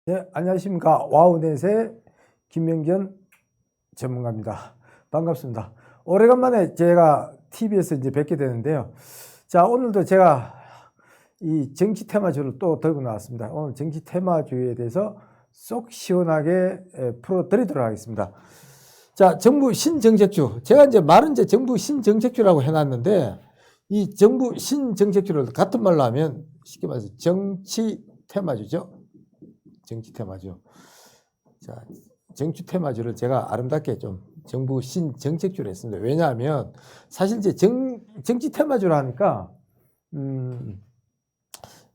네, 안녕하십니까. 와우넷의 김명견 전문가입니다. 반갑습니다. 오래간만에 제가 TV에서 이제 뵙게 되는데요. 자, 오늘도 제가 이 정치 테마주를 또 들고 나왔습니다. 오늘 정치 테마주에 대해서 쏙 시원하게 풀어드리도록 하겠습니다. 자, 정부 신정책주. 제가 이제 말은 이제 정부 신정책주라고 해놨는데, 이 정부 신정책주를 같은 말로 하면 쉽게 말해서 정치 테마주죠. 정치 테마주. 자, 정치 테마주를 제가 아름답게 좀 정부 신정책주를 했습니다. 왜냐하면 사실 이제 정치 테마주를 하니까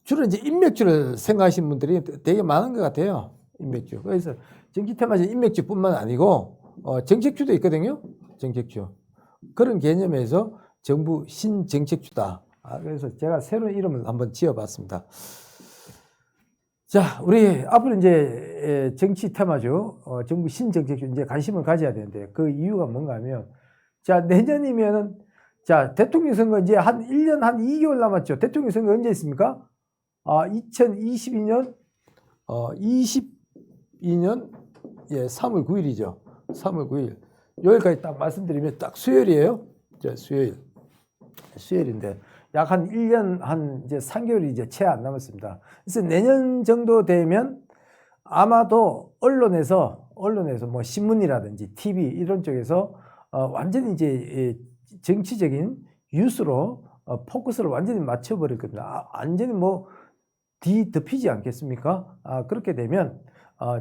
주로 이제 인맥주를 생각하시는 분들이 되게 많은 것 같아요. 인맥주. 그래서 정치 테마주 인맥주뿐만 아니고 정책주도 있거든요. 정책주. 그런 개념에서 정부 신정책주다. 그래서 제가 새로운 이름을 한번 지어봤습니다. 자, 우리 앞으로 이제 정치 테마주, 정부 신정책주 이제 관심을 가져야 되는데 그 이유가 뭔가 하면, 자, 내년이면은, 자, 대통령 선거 이제 한 1년 한 2개월 남았죠. 대통령 선거 언제 있습니까? 2022년, 22년, 예, 3월 9일이죠. 3월 9일. 여기까지 딱 말씀드리면 딱 수요일이에요. 자, 수요일인데. 약 한 1년, 한 이제 3개월이 이제 채 안 남았습니다. 그래서 내년 정도 되면 아마도 언론에서 뭐 신문이라든지 TV 이런 쪽에서 완전히 이제 정치적인 뉴스로 포커스를 완전히 맞춰버릴 겁니다. 완전히 뭐 뒤덮이지 않겠습니까? 그렇게 되면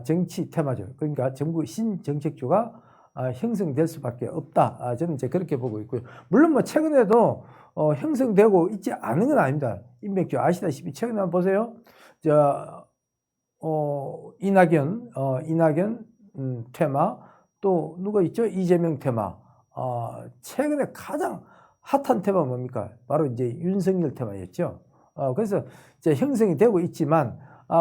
정치 테마주, 그러니까 정부 신정책주가 형성될 수밖에 없다. 저는 이제 그렇게 보고 있고요. 물론 뭐 최근에도 형성되고 있지 않은 건 아닙니다. 인맥주 아시다시피 최근에 한번 보세요. 이낙연 테마, 또 누가 있죠? 이재명 테마. 최근에 가장 핫한 테마 뭡니까? 바로 이제 윤석열 테마였죠. 그래서 이제 형성이 되고 있지만,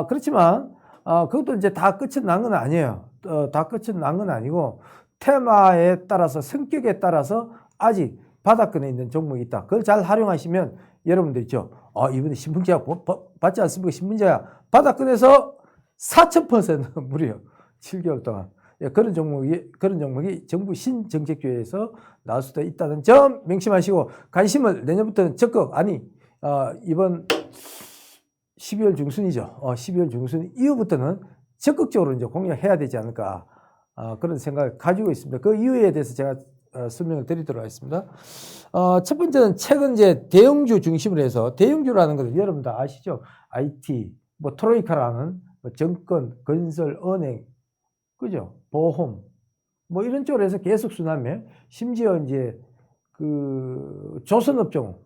그렇지만 그것도 이제 다 끝은 난 건 아니에요. 다 끝은 난 건 아니고 테마에 따라서, 성격에 따라서 아직 바닥권에 있는 종목이 있다. 그걸 잘 활용하시면 여러분들 있죠. 이번에 신분제약 받지 않습니까? 신분제약 바닥권에서 4,000% 무려 7개월 동안. 예, 그런 종목이 정부 신정책주에서 나올 수도 있다는 점 명심하시고, 관심을 내년부터는 적극, 이번 12월 중순이죠. 12월 중순 이후부터는 적극적으로 이제 공략해야 되지 않을까. 그런 생각을 가지고 있습니다. 그 이유에 대해서 제가 설명을 드리도록 하겠습니다. 첫 번째는 최근 이제 대형주 중심으로 해서, 대형주라는 것은 여러분 다 아시죠? IT, 뭐 트로이카라는 뭐 정권, 건설, 은행, 그죠? 보험, 뭐 이런 쪽으로 해서 계속 순환매, 심지어 이제 그 조선업종,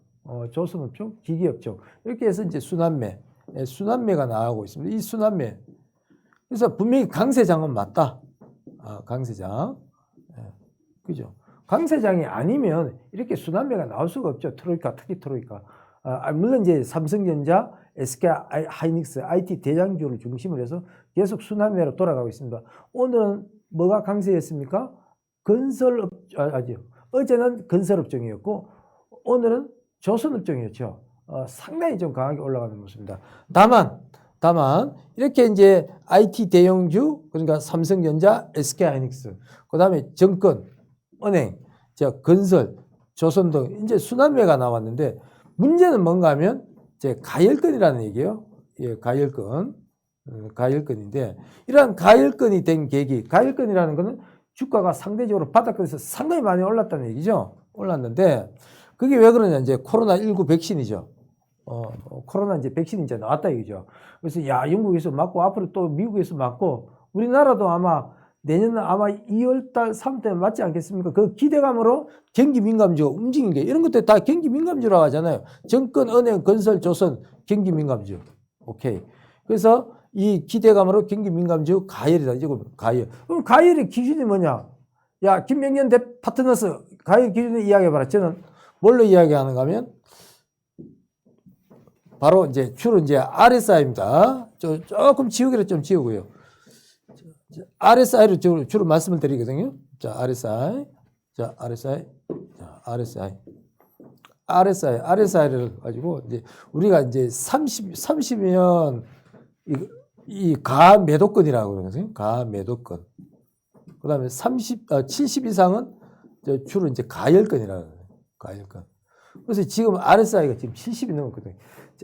기계업종, 이렇게 해서 이제 순환매가 나오고 있습니다. 이 순환매. 그래서 분명히 강세장은 맞다. 강세장. 그죠? 강세장이 아니면 이렇게 순환매가 나올 수가 없죠. 트로이카, 특히 트로이카. 물론 이제 삼성전자, SK 하이닉스, IT 대장주를 중심으로 해서 계속 순환매로 돌아가고 있습니다. 오늘은 뭐가 강세였습니까? 어제는 건설업종이었고, 오늘은 조선업종이었죠. 상당히 좀 강하게 올라가는 모습입니다. 다만 이렇게 이제 IT 대형주, 그러니까 삼성전자, SK 하이닉스, 그 다음에 정권, 은행, 건설, 조선 등 이제 순환매가 나왔는데, 문제는 뭔가 하면 이제 가열권이라는 얘기예요. 예, 가열권인데, 이러한 가열권이 된 계기, 가열권이라는 것은 주가가 상대적으로 바닥권에서 상당히 많이 올랐다는 얘기죠. 올랐는데 그게 왜 그러냐, 이제 코로나19 백신이죠. 코로나 이제 백신이 이제 나왔다 얘기죠. 그래서 영국에서 맞고 앞으로 또 미국에서 맞고, 우리나라도 아마 내년은 아마 2월달, 3월달에 맞지 않겠습니까? 그 기대감으로 경기 민감주가 움직인 게, 이런 것들 다 경기 민감주라고 하잖아요. 정권, 은행, 건설, 조선, 경기 민감주. 오케이. 그래서 이 기대감으로 경기 민감주 가열이다. 이거 가열. 그럼 가열의 기준이 뭐냐? 김명견 파트너스 가열 기준을 이야기해봐라. 저는 뭘로 이야기하는가 하면, 바로 이제 주로 이제 RSI입니다. 조금 지우기를 좀 지우고요. RSI로 주로 말씀을 드리거든요. RSI를 가지고 이제 우리가 이제 30년 이 가매도권이라고 그러거든요. 가매도권. 그 다음에 70 이상은 주로 이제 가열권이라고 해요. 가열권. 그래서 지금 RSI가 지금 70이 넘었거든요.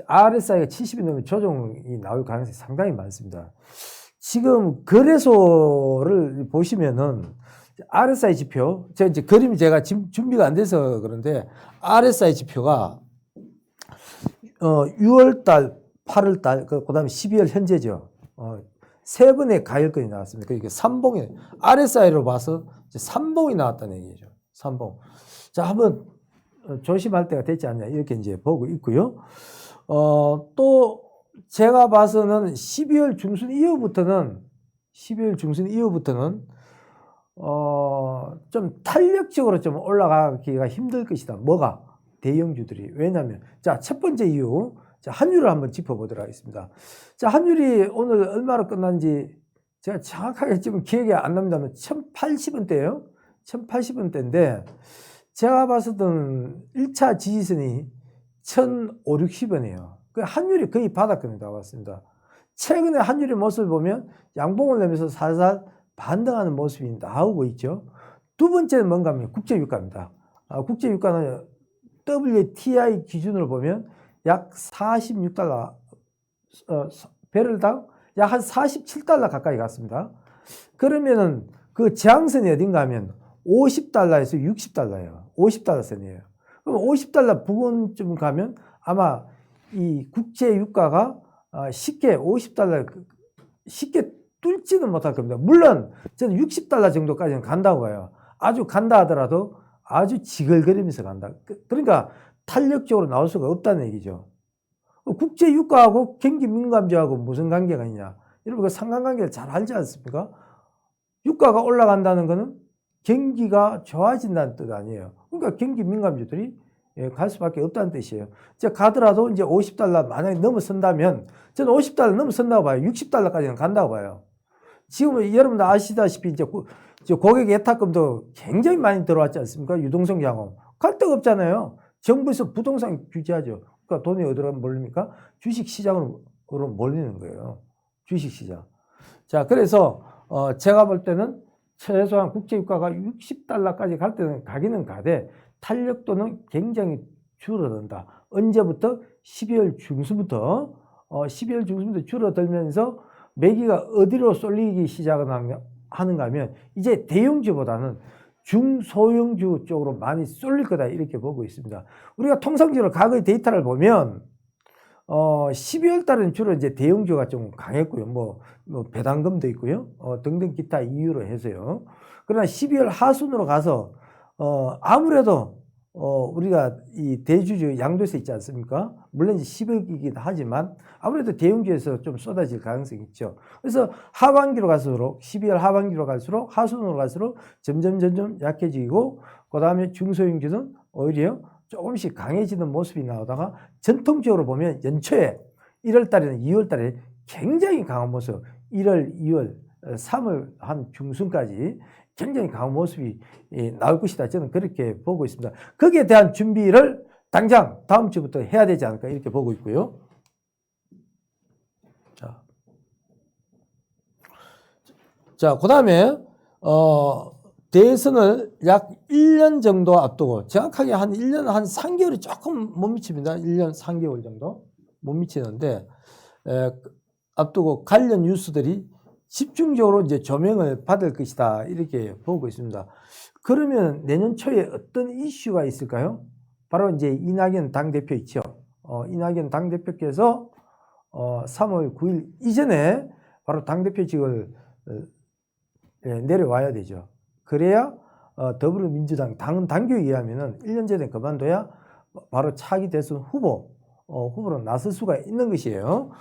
RSI가 70이 넘으면 조정이 나올 가능성이 상당히 많습니다. 지금 거래소를 보시면은 RSI 지표, 이제 그림이 제가 준비가 안 돼서 그런데 RSI 지표가 6월달, 8월달, 그 다음에 12월 현재죠. 세 번의 가열권이 나왔습니다. 그러니까 3봉에, RSI로 봐서 이제 3봉이 나왔다는 얘기죠. 3봉. 자, 한번 조심할 때가 됐지 않냐, 이렇게 이제 보고 있고요. 또 제가 봐서는 12월 중순 이후부터는 좀 탄력적으로 좀 올라가기가 힘들 것이다. 뭐가? 대형주들이. 왜냐하면, 자, 첫 번째 이유, 자, 환율을 한번 짚어보도록 하겠습니다. 자, 환율이 오늘 얼마로 끝난지 제가 정확하게 지금 기억이 안 납니다만 1080원대예요. 1080원대인데 제가 봤었던 1차 지지선이 1560원이에요. 그 환율이 거의 바닥권에 나왔습니다. 최근에 환율의 모습을 보면 양봉을 내면서 살살 반등하는 모습이 나오고 있죠. 두 번째는 뭔가 하면 국제유가입니다. 국제유가는 WTI 기준으로 보면 약 46달러, 배럴당 약 한 47달러 가까이 갔습니다. 그러면은 그 저항선이 어딘가 하면 50달러에서 60달러예요. 50달러 선이에요. 그럼 50달러 부근쯤 가면 아마 이 국제 유가가 쉽게 50달러 쉽게 뚫지는 못할 겁니다. 물론 저는 60달러 정도까지는 간다고 봐요. 아주 간다 하더라도 아주 지글거리면서 간다. 그러니까 탄력적으로 나올 수가 없다는 얘기죠. 국제 유가하고 경기 민감주하고 무슨 관계가 있냐. 여러분 그 상관관계를 잘 알지 않습니까? 유가가 올라간다는 것은 경기가 좋아진다는 뜻 아니에요. 그러니까 경기 민감주들이 갈 수밖에 없다는 뜻이에요. 이제 가더라도 이제 50달러 만약에 넘어선다면 저는 50달러 넘어선다고 봐요. 60달러까지는 간다고 봐요. 지금 여러분들 아시다시피 이제 고객 예탁금도 굉장히 많이 들어왔지 않습니까? 유동성 자금. 갈 데가 없잖아요. 정부에서 부동산 규제하죠. 그러니까 돈이 어디로 몰립니까? 주식 시장으로 몰리는 거예요. 주식 시장. 자, 그래서 제가 볼 때는 최소한 국제유가가 60달러까지 갈 때는 가기는 가되 탄력도는 굉장히 줄어든다. 언제부터? 12월 중순부터 줄어들면서 매기가 어디로 쏠리기 시작하는가 하면 이제 대형주보다는 중소형주 쪽으로 많이 쏠릴 거다 이렇게 보고 있습니다. 우리가 통상적으로 과거의 데이터를 보면 12월 달은 주로 이제 대형주가 좀 강했고요. 뭐 배당금도 있고요. 등등 기타 이유로 해서요. 그러나 12월 하순으로 가서 아무래도 우리가 이 대주주 양도세 있지 않습니까? 물론 이제 10억이긴 하지만 아무래도 대형주에서 좀 쏟아질 가능성이 있죠. 그래서 하반기로 갈수록 12월 하반기로 갈수록 하순으로 갈수록 점점 약해지고 그 다음에 중소형주는 오히려 조금씩 강해지는 모습이 나오다가 전통적으로 보면 연초에 1월 달이나 2월 달에 굉장히 강한 모습 1월, 2월, 3월 한 중순까지 굉장히 강한 모습이 나올 것이다. 저는 그렇게 보고 있습니다. 거기에 대한 준비를 당장 다음 주부터 해야 되지 않을까 이렇게 보고 있고요. 자, 그 다음에 대선을 약 1년 정도 앞두고 정확하게 한 1년 한 3개월이 조금 못 미칩니다. 1년 3개월 정도 못 미치는데 앞두고 관련 뉴스들이 집중적으로 이제 조명을 받을 것이다 이렇게 보고 있습니다. 그러면 내년 초에 어떤 이슈가 있을까요? 바로 이제 이낙연 당대표 있죠. 이낙연 당대표께서 3월 9일 이전에 바로 당대표직을 내려와야 되죠. 그래야 더불어민주당 당규에 의하면은 1년 전에 그만둬야 바로 차기 대선 후보로 나설 수가 있는 것이에요.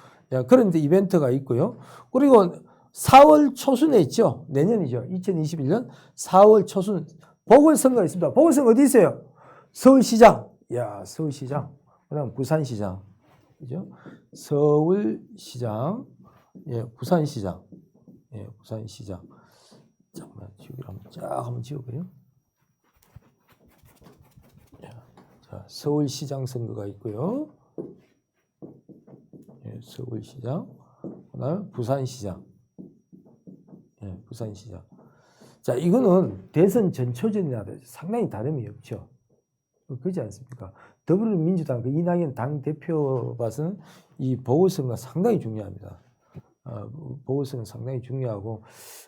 그런 이제 이벤트가 있고요. 그리고 4월 초순에 있죠. 내년이죠. 2021년 4월 초순 보궐선거가 있습니다. 보궐선거 어디 있어요? 서울시장. 서울시장. 그다음 부산시장. 그죠? 서울시장. 부산시장. 부산시장. 잠깐만 지우기를 한번 지우고요. 자, 서울시장 선거가 있고요. 서울시장. 그다음에 부산시장. 예, 부산시장. 자, 이거는 대선 전초전이나 상당히 다름이 없죠. 그렇지 않습니까? 더불어민주당 그 이낙연 당대표 봐서는 이 보궐선거가 상당히 중요합니다. 보궐선거는 상당히 중요하고,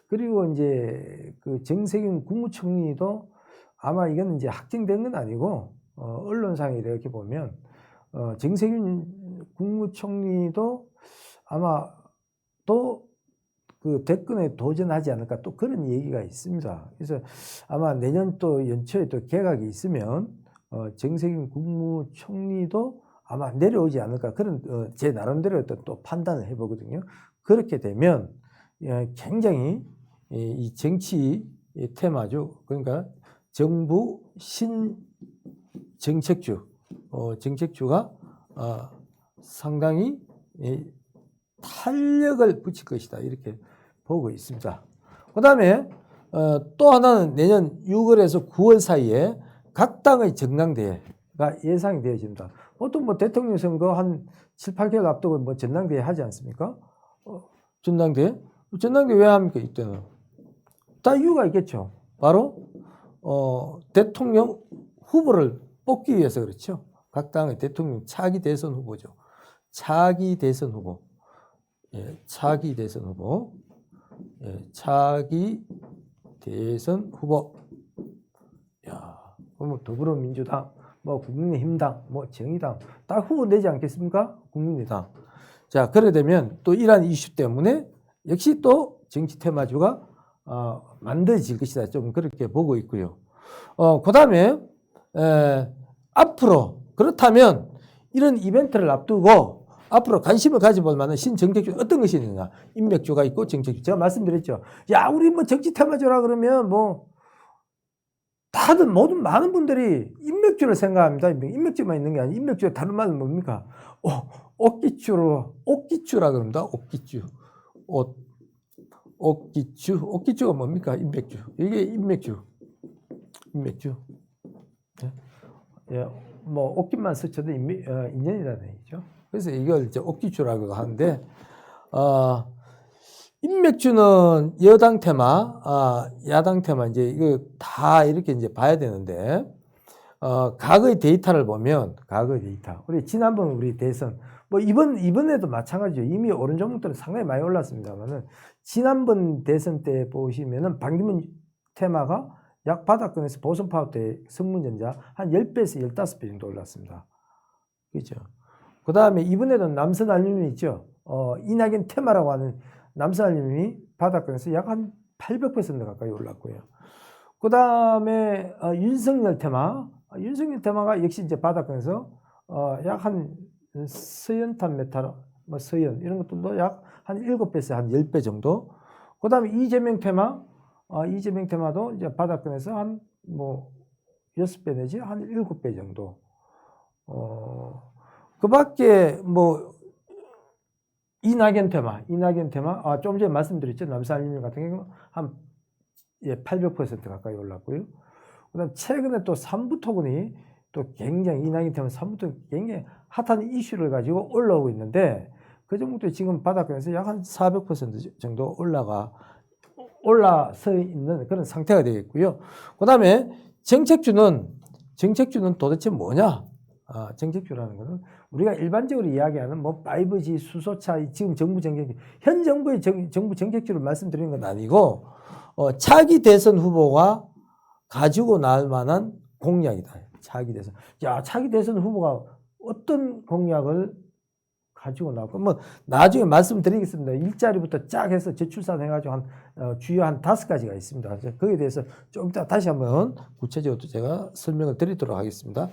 그리고 이제 그 정세균 국무총리도 아마 이건 이제 확정된 건 아니고, 언론상에 이렇게 보면, 정세균 국무총리도 아마 또 그 대권에 도전하지 않을까, 또 그런 얘기가 있습니다. 그래서 아마 내년 또 연초에 또 개각이 있으면 정세균 국무총리도 아마 내려오지 않을까, 그런 제 나름대로 또 판단을 해보거든요. 그렇게 되면 굉장히 이 정치 테마죠. 그러니까 정부 신정책주, 정책주가 상당히 탄력을 붙일 것이다, 이렇게 보고 있습니다. 그 다음에 또 하나는 내년 6월에서 9월 사이에 각 당의 전당대회가 예상이 되어집니다. 보통 뭐 대통령 선거 한 7, 8개월 앞두고 뭐 전당대회 하지 않습니까? 전당대회 왜 합니까? 이때는 다 이유가 있겠죠. 바로 대통령 후보를 뽑기 위해서 그렇죠. 각 당의 대통령 차기 대선 후보죠. 차기 대선 후보. 예, 차기 대선 후보. 예, 차기 대선 후보. 야, 뭐 더불어민주당, 뭐 국민의힘당, 뭐 정의당 다 후보 내지 않겠습니까? 국민의당. 자, 그래 되면 또 이러한 이슈 때문에 역시 또 정치 테마주가 만들어질 것이다, 좀 그렇게 보고 있고요. 그 다음에 앞으로 그렇다면 이런 이벤트를 앞두고 앞으로 관심을 가져볼 만한 신정책주 어떤 것이 있느냐. 인맥주가 있고 정책주. 제가 말씀드렸죠. 야, 우리 뭐 정치 테마주라 그러면 뭐 다들 많은 분들이 인맥주를 생각합니다. 인맥주만 있는 게 아니고 인맥주의 다른 말은 뭡니까? 옥기주라 그럽니다. 옥기주. 옥기주가 뭡니까? 인맥주. 이게 인맥주. 예, 뭐 옷깃만 스쳐도 인연이라는 얘기죠. 그래서 이걸 이제 옥기주라고 하는데, 인맥주는 여당 테마, 야당 테마, 이제 이거 다 이렇게 이제 봐야 되는데, 과거의 데이터를 보면, 과거의 데이터. 지난번 우리 대선, 뭐 이번에도 마찬가지죠. 이미 오른 종목들은 상당히 많이 올랐습니다만은, 지난번 대선 때 보시면은 반기문 테마가 약 바닥권에서 보선 파워 때 성문전자 한 10배에서 15배 정도 올랐습니다. 그죠? 그 다음에 이번에도 남선알루미늄 있죠. 이낙연 테마라고 하는 남선알루미늄이 바닥권에서 약 한 800% 가까이 올랐고요. 그 다음에 윤석열 테마가 역시 이제 바닥권에서 약 한 서연탄 메탈, 뭐 서연 이런 것들도 약 한 7배에서 한 10배 정도. 그 다음에 이재명 테마도 이제 바닥권에서 한 뭐 6배 내지 한 7배 정도. 그 밖에 뭐 이낙연 테마 조금 전에 말씀드렸죠. 남산알루미늄 같은 경우 한 800% 가까이 올랐고요. 그다음 최근에 또 삼부토건이 또 굉장히 이낙연 테마 삼부토건이 굉장히 핫한 이슈를 가지고 올라오고 있는데, 그 종목도 지금 바닥권에서 약 한 400% 정도 올라서 있는 그런 상태가 되겠고요. 그 다음에 정책주는 도대체 뭐냐? 정책주라는 것은 우리가 일반적으로 이야기하는 뭐 5G, 수소차, 지금 정부 정책, 현 정부의 정부 정책주를 말씀드리는 건 아니고, 차기 대선 후보가 가지고 나올 만한 공약이다. 차기 대선. 야, 차기 대선 후보가 어떤 공약을 가지고 나올까? 뭐, 나중에 말씀드리겠습니다. 일자리부터 쫙 해서 저출산 해가지고 주요 한 5가지가 있습니다. 거기에 대해서 좀 이따 다시 한번 구체적으로 제가 설명을 드리도록 하겠습니다.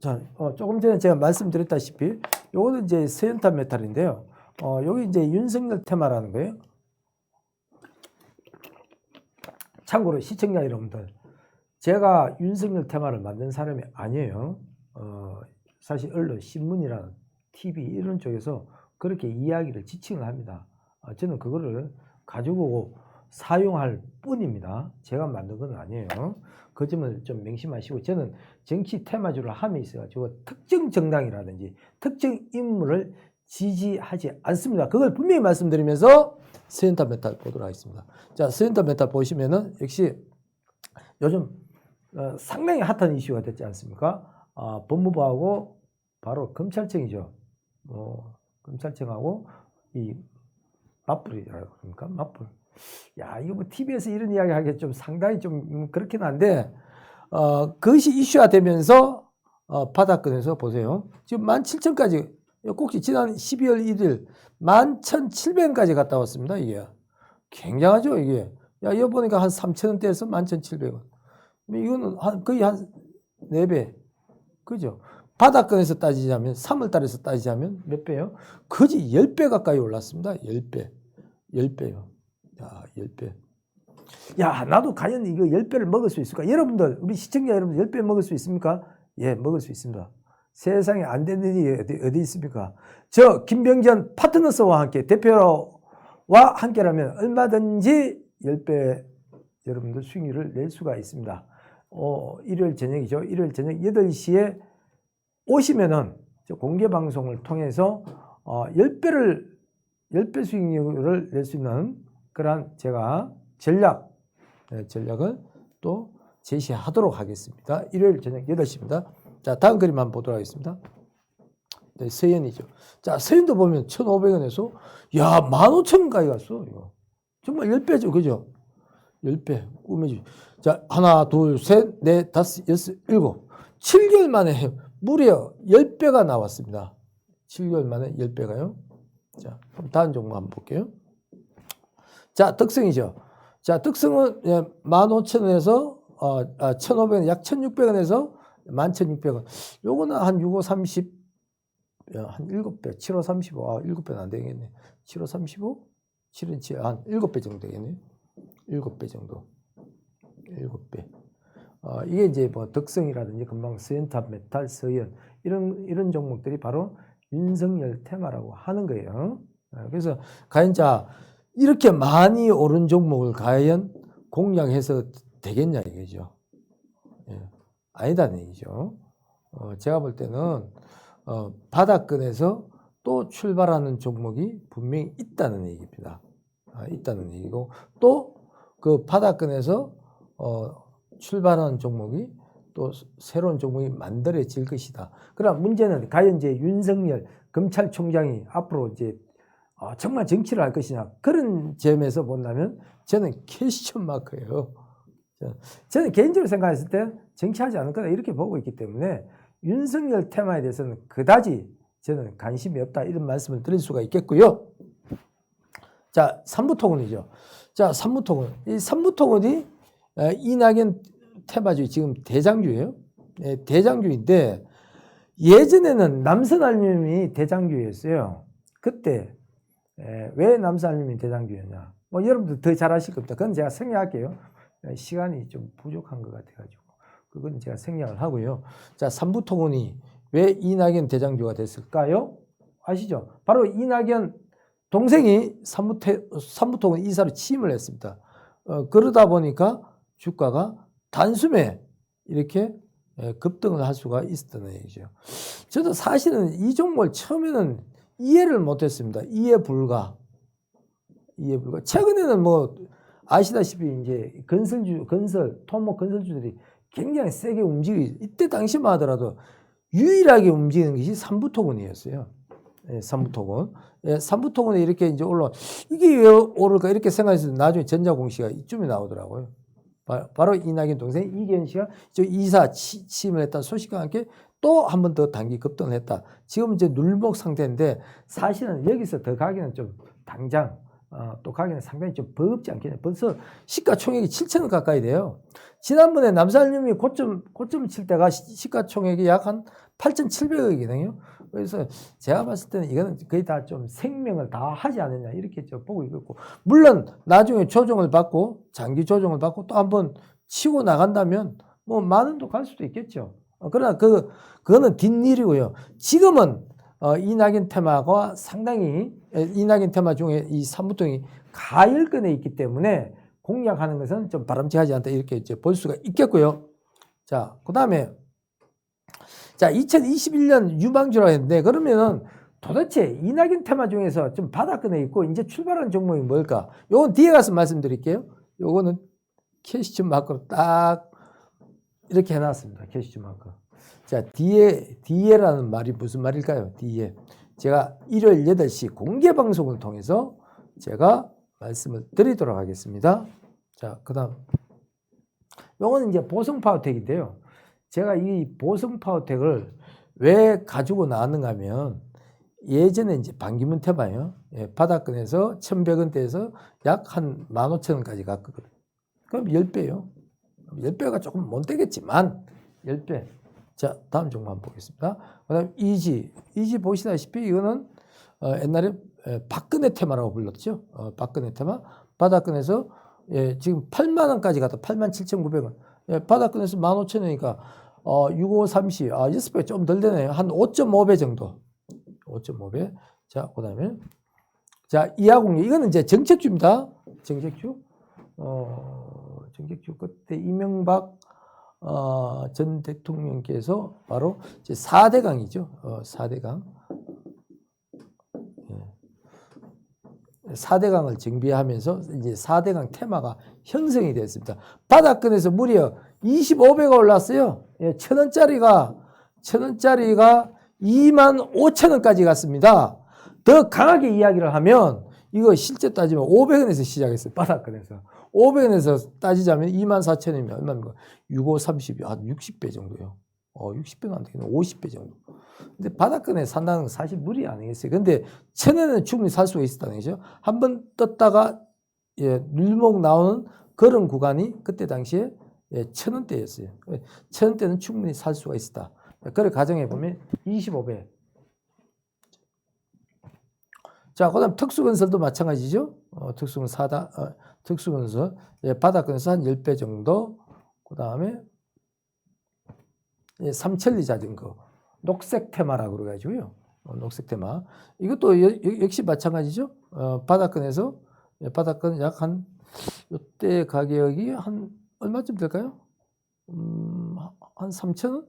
자, 조금 전에 제가 말씀드렸다시피, 요거는 이제 서연탄 메탈인데요. 여기 이제 윤석열 테마라는 거예요. 참고로 시청자 여러분들, 제가 윤석열 테마를 만든 사람이 아니에요. 사실 언론, 신문이나 TV 이런 쪽에서 그렇게 이야기를 지칭을 합니다. 저는 그거를 가지고 사용할 뿐입니다. 제가 만든 건 아니에요. 그 점을 좀 명심하시고, 저는 정치 테마주를 함에 있어가지고 특정 정당이라든지 특정 인물을 지지하지 않습니다. 그걸 분명히 말씀드리면서 서현탑 메탈 보도록 하겠습니다. 자, 서현탑 메탈 보시면은 역시 요즘 상당히 핫한 이슈가 됐지 않습니까? 법무부하고 바로 검찰청이죠. 검찰청하고 이 맞불이라고 그럽니까? 맞불. 야, 이거 뭐 TV에서 이런 이야기 하기 좀 상당히 좀 그렇긴 한데, 그것이 이슈화 되면서, 바닥권에서 보세요. 지금 17,000까지, 꼭지 지난 12월 1일 11,700원까지 갔다 왔습니다, 이게. 굉장하죠, 이게. 야, 이거 보니까 한 3,000원대에서 11,700원. 이거는 거의 한 4배. 그죠? 바닥권에서 따지자면, 3월 달에서 따지자면 몇 배요? 거의 10배 가까이 올랐습니다. 10배. 10배요. 야, 10배. 야, 나도 과연 이거 10배를 먹을 수 있을까? 여러분들, 우리 시청자 여러분들 10배 먹을 수 있습니까? 예, 먹을 수 있습니다. 세상에 안 되는 일이 어디 있습니까? 저 김병전 파트너스와 함께, 대표와 함께라면 얼마든지 10배 여러분들 수익률을 낼 수가 있습니다. 일요일 저녁이죠. 일요일 저녁 8시에 오시면은 공개 방송을 통해서 10배 수익률을 낼 수 있는 그러한 제가 전략을 또 제시하도록 하겠습니다. 일요일 저녁 8시입니다. 자, 다음 그림 한번 보도록 하겠습니다. 네, 서현이죠. 자, 서현도 보면 1,500원에서 야, 15,000원까지 갔어. 이거. 정말 10배죠. 그죠? 10배. 꾸며주. 자, 하나, 둘, 셋, 넷, 다섯, 여섯, 일곱. 7개월 만에 무려 10배가 나왔습니다. 7개월 만에 10배가요. 자, 그럼 다음 종목 한번 볼게요. 자, 덕성이죠. 자, 덕성은 15,000원에서 1,500원, 약 1,600원에서 11,600원. 요거는 한 6호 30, 한 7배, 7호 35, 7배는 안 되겠네. 7호 35, 7은 7, 한 7배 정도 되겠네. 7배 정도. 7배. 이게 이제 뭐 덕성이라든지 금방 서현탑 메탈, 서현 이런 종목들이 바로 윤석열 테마라고 하는 거예요. 그래서 과연 자 이렇게 많이 오른 종목을 과연 공략해서 되겠냐 이거죠. 예. 아니다는 얘기죠. 제가 볼 때는 바닥권에서 또 출발하는 종목이 분명히 있다는 얘기입니다. 있다는 얘기고 또 그 바닥권에서 출발하는 종목이 또 새로운 종목이 만들어질 것이다. 그러나 문제는 과연 이제 윤석열 검찰총장이 앞으로 이제 정말 정치를 할 것이냐 그런 점에서 본다면 저는 퀘스천 마크예요. 저는 개인적으로 생각했을 때 정치하지 않을 거다 이렇게 보고 있기 때문에 윤석열 테마에 대해서는 그다지 저는 관심이 없다 이런 말씀을 드릴 수가 있겠고요. 자, 삼부토건이죠. 자, 삼부토건. 이 삼부토건이 이낙연 테마주 지금 대장주예요. 네, 대장주인데 예전에는 남선알림이 대장주였어요. 그때 왜 남선알림이 대장주였냐? 뭐 여러분들 더 잘 아실 겁니다. 그건 제가 생략할게요. 시간이 좀 부족한 것 같아가지고 그건 제가 생략을 하고요. 자, 삼부토건이 왜 이낙연 대장주가 됐을까요? 아시죠? 바로 이낙연 동생이 삼부토건 이사로 취임을 했습니다. 그러다 보니까 주가가 단숨에 이렇게 급등을 할 수가 있었던 얘기죠. 저도 사실은 이 종목을 처음에는 이해를 못했습니다. 이해 불가. 최근에는 뭐 아시다시피 이제 토목 건설주들이 굉장히 세게 움직이고 이때 당시만 하더라도 유일하게 움직이는 것이 삼부토건이었어요. 예, 삼부토건. 예, 삼부토건에 이렇게 이제 이게 왜 오를까 이렇게 생각해서 나중에 전자공시가 이쯤에 나오더라고요. 바로 이낙연 동생 이기현 씨가 저 이사 취임을 했다는 소식과 함께 또 한 번 더 단기 급등을 했다. 지금 이제 눌목 상태인데 사실은 여기서 더 가기는 좀 당장 또 가기는 상당히 좀 버겁지 않겠냐. 벌써 시가총액이 7천원 가까이 돼요. 지난번에 남산알륨이 고점을 칠 때가 시가총액이 약 한 8,700억이거든요. 그래서 제가 봤을 때는 이거는 거의 다 좀 생명을 다 하지 않느냐 이렇게 좀 보고 있고 물론 나중에 조정을 받고 장기 조정을 받고 또 한번 치고 나간다면 뭐 만 원도 갈 수도 있겠죠. 그러나 그거는 뒷일이고요. 지금은 이낙연 테마가 상당히 이낙연 테마 중에 이 삼부토건이 가열권에 있기 때문에 공략하는 것은 좀 바람직하지 않다 이렇게 이제 볼 수가 있겠고요. 자, 그 다음에 자 2021년 유망주라고 했는데 그러면은 도대체 이낙연 테마 중에서 좀 바닥권에 있고 이제 출발하는 종목이 뭘까? 요건 뒤에 가서 말씀드릴게요. 요거는 캐시주 마크로 딱 이렇게 해놨습니다. 캐시주 마크. 자, 뒤에라는 말이 무슨 말일까요? 뒤에. 제가 일요일 8시 공개 방송을 통해서 제가 말씀을 드리도록 하겠습니다. 자, 그 다음. 요거는 이제 보성파워텍인데요. 제가 이 보성파워텍을 왜 가지고 나왔는가 하면 예전에 이제 반기문 테마요. 예, 바닥권에서 1100원대에서 약 한 15,000원까지 갔거든요. 그럼 10배요. 10배가 조금 못 되겠지만 10배. 자, 다음 종목 한번 보겠습니다. 그 다음 이지 보시다시피 이거는 옛날에 박근혜 테마라고 불렀죠. 박근혜 테마. 바닥권에서 예, 지금 8만원까지 갔다. 87,900원. 예, 바닥권에서 15,000원이니까 6530. 6배 좀 덜 되네요. 한 5.5배 정도. 5.5배. 자, 그 다음에 자, 이하공유. 이거는 이제 정책주입니다. 정책주. 정책주 그때 이명박 전 대통령께서 바로 이제 4대강이죠. 4대강. 4대강을 정비하면서 이제 4대강 테마가 형성이 됐습니다. 바닥권에서 무려 25배가 올랐어요. 예, 1,000원짜리가 25,000원까지 갔습니다. 더 강하게 이야기를 하면 이거 실제 따지면 500원에서 시작했어요. 바닥권에서. 500원에서 따지자면 24,000원이면 얼마입니까? 6530이 한 60배 정도요. 60배는 안 되겠네. 50배 정도. 근데 바닥권에 산다는 건 사실 무리 아니겠어요. 근데 1,000원은 충분히 살 수가 있었다는 거죠. 한번 떴다가 예, 눌목 나오는 그런 구간이 그때 당시에 예, 1,000원대였어요. 1,000원대는 충분히 살 수가 있었다. 그걸 가정해 보면 25배. 자, 그 다음 특수건설도 마찬가지죠. 특수건설. 예, 바닥권에서 한 10배 정도. 그 다음에 예, 삼천리 자전거. 녹색 테마라고 그래가지고요. 녹색 테마. 이것도 역시 마찬가지죠. 바닥권에서, 예, 바닥권 약 한, 이때 가격이 한, 얼마쯤 될까요? 한 3,000원?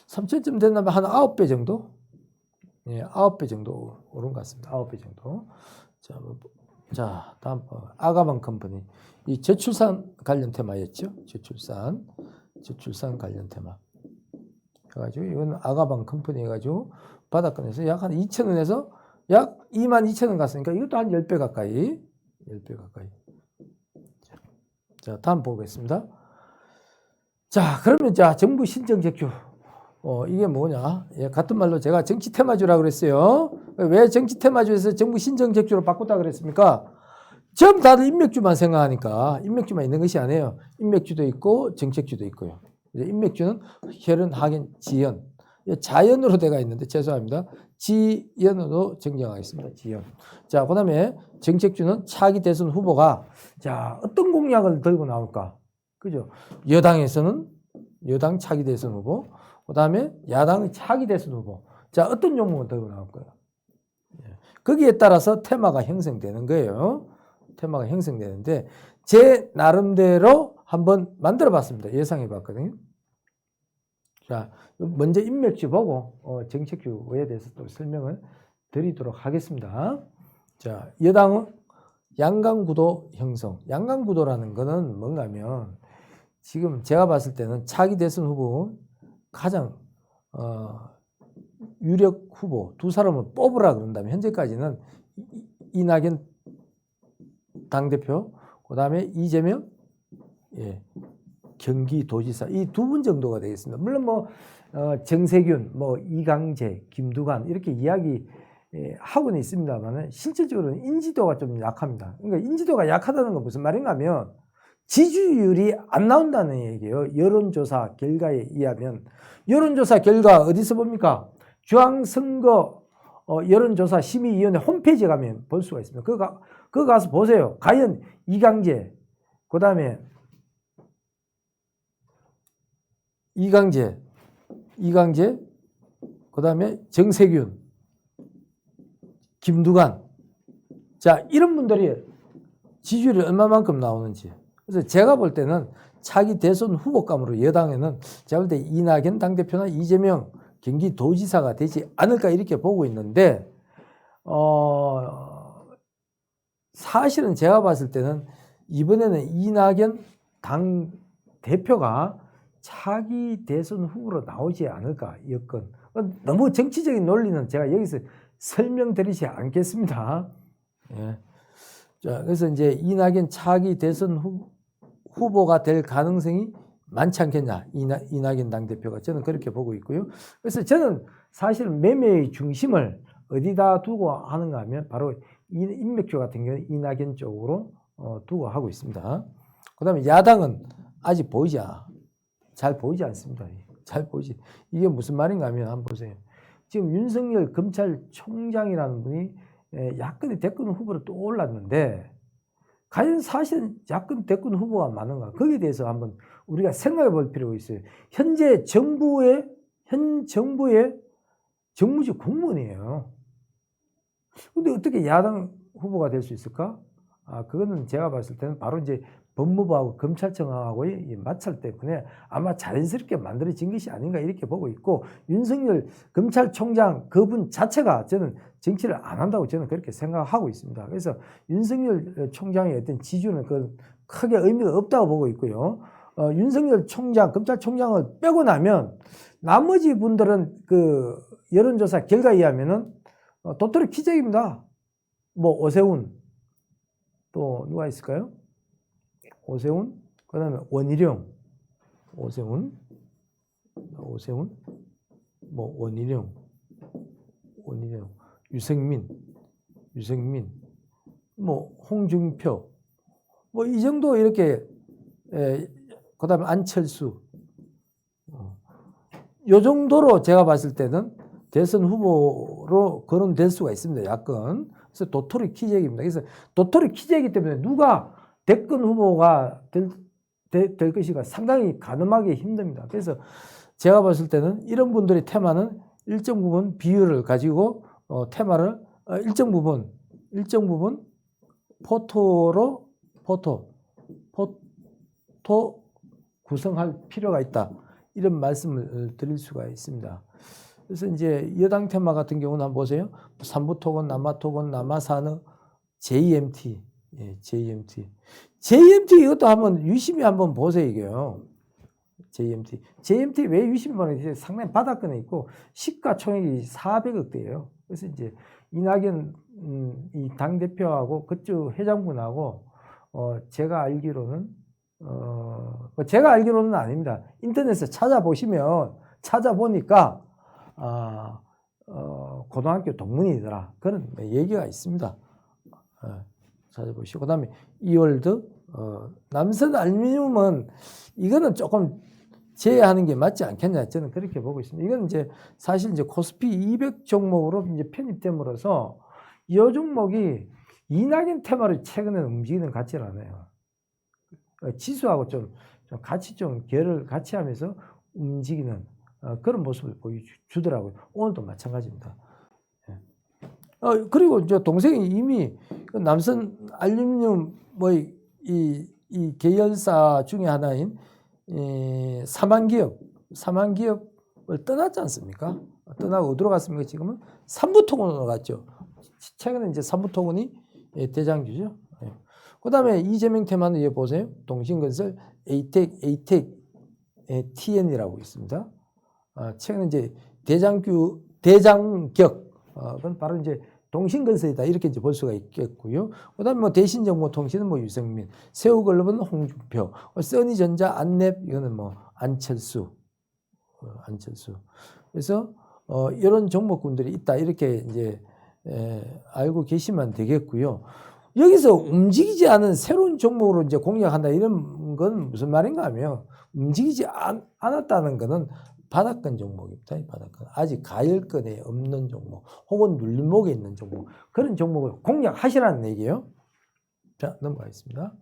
3,000원쯤 된다면 한 9배 정도? 예, 9배 정도 오른 것 같습니다. 9배 정도. 자, 다음, 아가방 컴퍼니. 이 저출산 관련 테마였죠. 저출산 관련 테마. 해가지고, 이건 아가방 컴퍼니 해가지고, 바닥권에서 약 한 2,000원에서 약 22,000원 갔으니까 이것도 한 10배 가까이. 10배 가까이. 자, 다음 보겠습니다. 자, 그러면 자, 정부 신정책주. 이게 뭐냐? 예, 같은 말로 제가 정치 테마주라고 그랬어요. 왜 정치 테마주에서 정부 신정책주로 바꿨다 그랬습니까? 전부 다들 인맥주만 생각하니까 인맥주만 있는 것이 아니에요. 인맥주도 있고 정책주도 있고요. 인맥주는 혈연, 하견, 지연. 자연으로 돼가 있는데 죄송합니다. 지연으로 정정하겠습니다. 지연. 자, 그 다음에 정책주는 차기 대선 후보가 자, 어떤 공약을 들고 나올까? 그죠? 여당에서는 여당 차기 대선 후보. 그 다음에 야당의 차기 대선 후보. 자, 어떤 종목을 들고 나올 거예요? 거기에 따라서 테마가 형성되는 거예요. 테마가 형성되는데, 제 나름대로 한번 만들어 봤습니다. 예상해 봤거든요. 자, 먼저 인맥주 보고, 정책주에 대해서 또 설명을 드리도록 하겠습니다. 자, 여당은 양강구도 형성. 양강구도라는 거는 뭔가 하면, 지금 제가 봤을 때는 차기 대선 후보 가장 유력 후보 두 사람을 뽑으라 그런다면 현재까지는 이낙연 당대표, 그 다음에 이재명 예, 경기도지사 이 두 분 정도가 되겠습니다. 물론 뭐 정세균, 뭐 이강재, 김두관 이렇게 이야기 하고는 있습니다만 실질적으로는 인지도가 좀 약합니다. 그러니까 인지도가 약하다는 건 무슨 말인가 하면 지지율이 안 나온다는 얘기예요. 여론조사 결과에 의하면. 여론조사 결과 어디서 봅니까? 중앙선거 여론조사 심의위원회 홈페이지에 가면 볼 수가 있습니다. 그거 가서 보세요. 과연 이강재, 그 다음에 이강재, 그 다음에 정세균, 김두관. 자, 이런 분들이 지지율이 얼마만큼 나오는지. 그래서 제가 볼 때는 차기 대선 후보감으로 여당에는 제가 볼 때 이낙연 당대표나 이재명 경기도지사가 되지 않을까 이렇게 보고 있는데 사실은 제가 봤을 때는 이번에는 이낙연 당대표가 차기 대선 후보로 나오지 않을까 여건. 너무 정치적인 논리는 제가 여기서 설명드리지 않겠습니다. 예. 자, 그래서 이제 이낙연 차기 대선 후보가 될 가능성이 많지 않겠냐. 이낙연 당대표가 저는 그렇게 보고 있고요. 그래서 저는 사실 매매의 중심을 어디다 두고 하는가 하면 바로 인맥주 같은 경우는 이낙연 쪽으로 두고 하고 있습니다. 그 다음에 야당은 아직 잘 보이지 않습니다. 잘 보이지. 이게 무슨 말인가 하면 한번 보세요. 지금 윤석열 검찰총장이라는 분이 야권의 대권 후보로 또 올랐는데 과연 사실은 야권 대권 후보가 많은가? 거기에 대해서 한번 우리가 생각해 볼 필요가 있어요. 현 정부의 정무직 공무원이에요. 근데 어떻게 야당 후보가 될 수 있을까? 그거는 제가 봤을 때는 바로 이제 법무부하고 검찰청하고의 마찰 때문에 아마 자연스럽게 만들어진 것이 아닌가 이렇게 보고 있고, 윤석열 검찰총장 그분 자체가 저는 정치를 안 한다고 저는 그렇게 생각하고 있습니다. 그래서 윤석열 총장의 어떤 지주는 그 크게 의미가 없다고 보고 있고요. 윤석열 총장, 검찰총장을 빼고 나면 나머지 분들은 그 여론조사 결과에 의하면은 도토리 키재기입니다. 뭐 오세훈, 또 누가 있을까요? 오세훈, 그 다음에 원희룡, 오세훈, 뭐 원희룡, 유승민, 뭐 홍준표, 뭐 이 정도 이렇게, 그 다음에 안철수, 요 정도로 제가 봤을 때는 대선 후보로 거론될 수가 있습니다. 야권. 그래서 도토리 키재기입니다. 그래서 도토리 키재기 때문에 누가 대권 후보가 될 것이가 상당히 가늠하기 힘듭니다. 그래서 제가 봤을 때는 이런 분들의 테마는 일정 부분 비율을 가지고 테마를 일정 부분 포토 구성할 필요가 있다. 이런 말씀을 드릴 수가 있습니다. 그래서 이제 여당 테마 같은 경우는 한번 보세요. 삼부토건, 남아토건, 남아산업, JMT, JMT 이것도 한번 유심히 한번 보세요, 이게요. JMT 왜 유심히 보는지 상당히 바닥권에 있고 시가총액이 400억대예요. 그래서 이제 이낙연 이 당 대표하고 그쪽 회장분하고 제가 알기로는 아닙니다. 인터넷에 찾아보니까 고등학교 동문이더라. 그런 얘기가 있습니다. 찾아보시고. 그 다음에 이월드, 남선 알루미늄은 이거는 조금 제외하는 게 맞지 않겠냐. 저는 그렇게 보고 있습니다. 이건 이제 사실 이제 코스피 200 종목으로 이제 편입됨으로써 이 종목이 이낙연 테마를 최근에 움직이는 것 같지는 않아요. 지수하고 좀 같이 좀 결을 같이 하면서 움직이는 그런 모습을 보여주더라고요. 오늘도 마찬가지입니다. 그리고 이제 동생이 이미 남선 알루미늄 뭐 이 계열사 중에 하나인 사만기업을 떠났지 않습니까? 떠나고 어디로 갔습니까? 지금은 삼부토건으로 갔죠. 최근에 이제 삼부토건이 대장주죠. 그 다음에 이재명 테마는 여기 보세요. 동신건설, 에이텍, TN이라고 있습니다. 최근에 이제 대장격, 그건 바로 이제 동신건설이다. 이렇게 이제 볼 수가 있겠고요. 그 다음에 뭐 대신정보통신은 뭐 유승민, 새우글로벌은 홍준표, 써니전자, 안랩, 이거는 뭐 안철수. 그래서, 이런 종목군들이 있다. 이렇게 이제, 알고 계시면 되겠고요. 여기서 움직이지 않은 새로운 종목으로 이제 공략한다. 이런 건 무슨 말인가 하면 움직이지 않았다는 것은 바닥권 종목입니다. 바닥권. 아직 가열권에 없는 종목, 혹은 눌림목에 있는 종목, 그런 종목을 공략하시라는 얘기예요. 자, 넘어가겠습니다.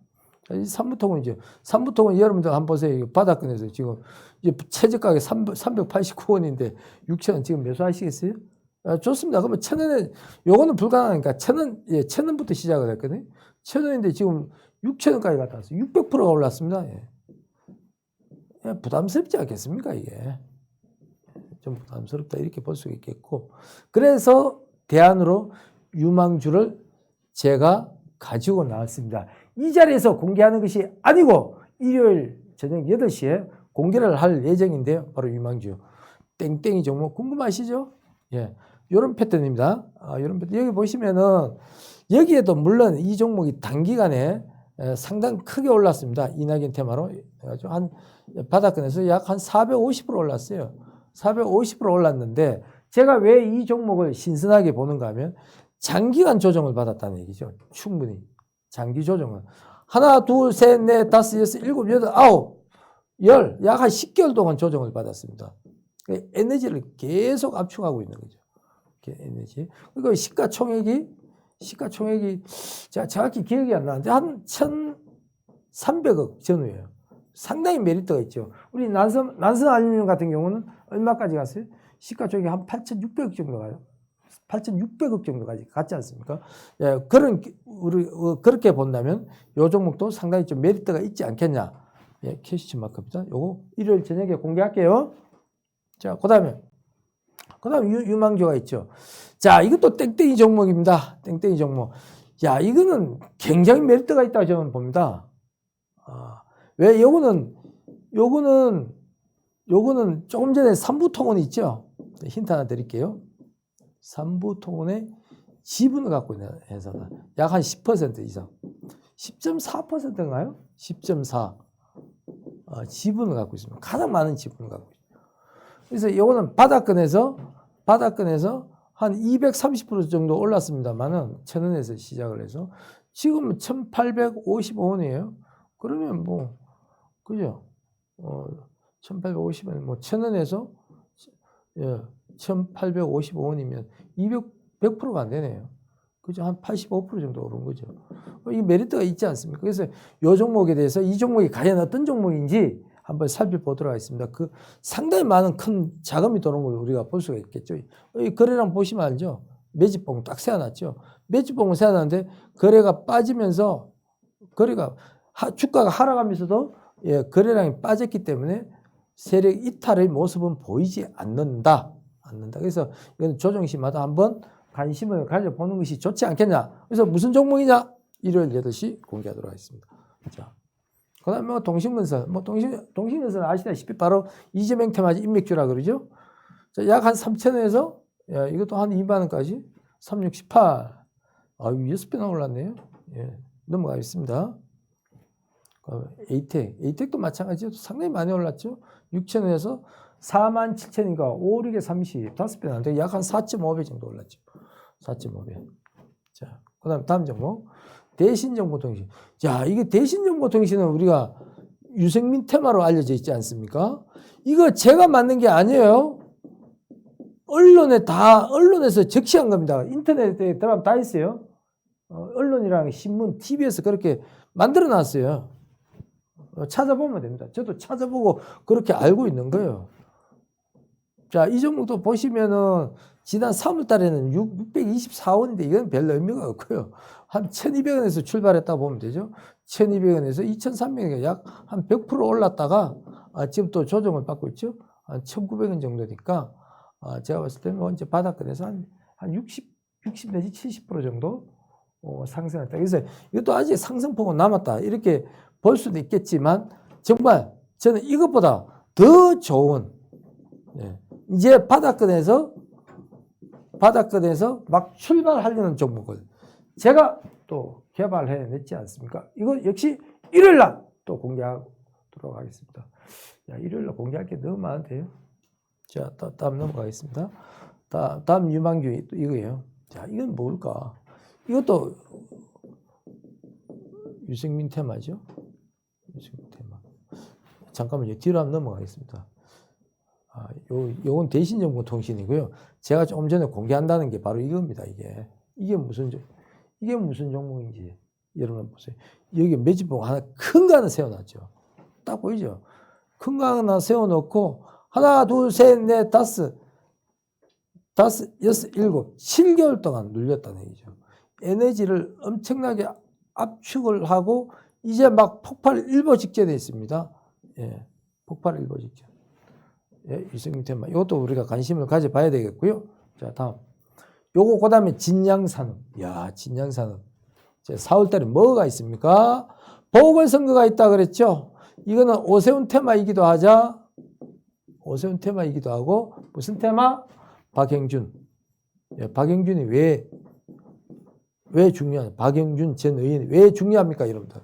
이 삼부통은 여러분들 한번 보세요. 바닥권에서 지금 이제 최저가가 389원인데 6,000원 지금 매수하시겠어요? 좋습니다. 그러면 1,000원에, 요거는 불가능하니까 1,000원부터 시작을 했거든요. 1,000원인데 지금 6,000원까지 갔다 왔어요. 600%가 올랐습니다. 예. 예, 부담스럽지 않겠습니까, 이게? 좀 부담스럽다 이렇게 볼 수 있겠고, 그래서 대안으로 유망주를 제가 가지고 나왔습니다. 이 자리에서 공개하는 것이 아니고 일요일 저녁 8시에 공개를 할 예정인데요. 바로 유망주 땡땡이 종목 궁금하시죠? 예, 이런 패턴입니다. 이런 패턴. 여기 보시면은 여기에도 물론 이 종목이 단기간에 상당히 크게 올랐습니다. 이낙연 테마로 한 바닥권에서 약 한 450% 올랐어요. 450% 올랐는데 제가 왜 이 종목을 신선하게 보는가 하면 장기간 조정을 받았다는 얘기죠. 충분히 장기 조정을 하나, 둘, 셋, 넷, 다섯, 여섯, 일곱, 여덟, 아홉, 열, 약 한 10개월 동안 조정을 받았습니다. 에너지를 계속 압축하고 있는 거죠. 에너지. 그리고 시가총액이 제가 정확히 기억이 안 나는데 한 1,300억 전후예요. 상당히 메리트가 있죠. 우리 난선 알루미늄 같은 경우는 얼마까지 갔어요? 시가총액이 한 8,600억 정도 가요. 8,600억 정도까지 갔지 않습니까? 예, 그렇게 본다면 요 종목도 상당히 좀 메리트가 있지 않겠냐. 예, 캐시치 마크입니다. 요거 일요일 저녁에 공개할게요. 자, 그 다음에 유망주가 있죠. 자, 이것도 땡땡이 종목입니다. 땡땡이 종목. 야, 이거는 굉장히 메리트가 있다고 저는 봅니다. 왜 요거는 조금 전에 삼부통운 있죠. 힌트 하나 드릴게요. 삼부통운의 지분을 갖고 있는 회사다. 약 한 10% 이상. 10.4%인가요? 10.4. 지분을 갖고 있습니다. 가장 많은 지분을 갖고 있습니다. 그래서 이거는 바닥권에서 한 230% 정도 올랐습니다만은 1,000원에서 시작을 해서 지금은 1,855원이에요. 그러면 뭐, 그죠? 1,850원, 뭐 1,000원에서 1,855원이면 100%가 안 되네요. 그죠? 한 85% 정도 오른 거죠. 이 메리트가 있지 않습니까? 그래서 이 종목에 대해서 이 종목이 과연 어떤 종목인지 한번 살펴보도록 하겠습니다. 그 상당히 많은 큰 자금이 들어온 걸 우리가 볼 수가 있겠죠. 이 거래량 보시면 알죠? 매집봉 딱 세워놨죠. 매집봉을 세워놨는데 거래가 빠지면서 주가가 하락하면서도 거래량이 빠졌기 때문에 세력 이탈의 모습은 보이지 않는다. 그래서 이건 조정시마다 한번 관심을 가져보는 것이 좋지 않겠냐. 그래서 무슨 종목이냐? 일요일 8시 공개하도록 하겠습니다. 자, 그 다음에 동신건설. 동신건설 아시다시피 바로 이재명 테마지 인맥주라 그러죠. 자, 약 한 3,000원에서, 이것도 한 2만원까지 368. 6배나 올랐네요. 예, 넘어가겠습니다. 에이텍도 마찬가지죠. 상당히 많이 올랐죠. 6,000원에서 47,000원이니까 5, 6에 30, 5배 나는데 약 한 4.5배 정도 올랐죠. 4.5배. 자, 그 다음 다음 종목. 대신정보통신. 자, 이게 대신정보통신은 우리가 유승민 테마로 알려져 있지 않습니까? 이거 제가 만든 게 아니에요. 언론에서 적시한 겁니다. 인터넷에 들어가면 다 있어요. 언론이랑 신문, TV에서 그렇게 만들어 놨어요. 찾아보면 됩니다. 저도 찾아보고 그렇게 알고 있는 거예요. 자, 이 종목도 보시면은 지난 3월 달에는 624원인데 이건 별 의미가 없고요. 한 1,200원에서 출발했다 보면 되죠. 1,200원에서 2,300원에 약 한 100% 올랐다가 지금 또 조정을 받고 있죠. 한 1,900원 정도니까 제가 봤을 때는 이제 바닥권에서 한 60 내지 70% 정도 상승했다. 그래서 이것도 아직 상승폭은 남았다. 이렇게 볼 수도 있겠지만 정말 저는 이것보다 더 좋은 이제 바닥권에서 막 출발하려는 종목을 제가 또 개발해냈지 않습니까? 이거 역시 일요일날 또 공개하도록 하겠습니다. 야, 일요일날 공개할 게 너무 많은데요. 자, 다음 넘어가겠습니다. 다음 유망주 이거예요. 자, 이건 뭘까? 이것도 유승민 테마죠. 유승민 테마. 잠깐만요. 뒤로 한번 넘어가겠습니다. 요건 대신정보통신이고요. 제가 조금 전에 공개한다는 게 바로 이겁니다. 이게 무슨 종목인지 여러분 보세요. 여기 매집봉 하나 큰 거 하나 세워놨죠. 딱 보이죠? 큰 거 하나 세워놓고 하나, 둘, 셋, 넷, 다섯, 여섯, 일곱, 7개월 동안 눌렸다는 얘기죠. 에너지를 엄청나게 압축을 하고 이제 막 폭발 일보 직전에 있습니다. 예, 폭발 일보 직전. 예, 유승민 테마. 이것도 우리가 관심을 가져봐야 되겠고요. 자, 다음. 요거 그 다음에 진양산업. 야, 진양산업. 4월 달에 뭐가 있습니까? 보궐선거가 있다 그랬죠? 이거는 오세훈 테마이기도 하자. 오세훈 테마이기도 하고, 무슨 테마? 박영준. 예, 박영준이 왜 중요한, 박영준 전 의원이 왜 중요합니까, 여러분들?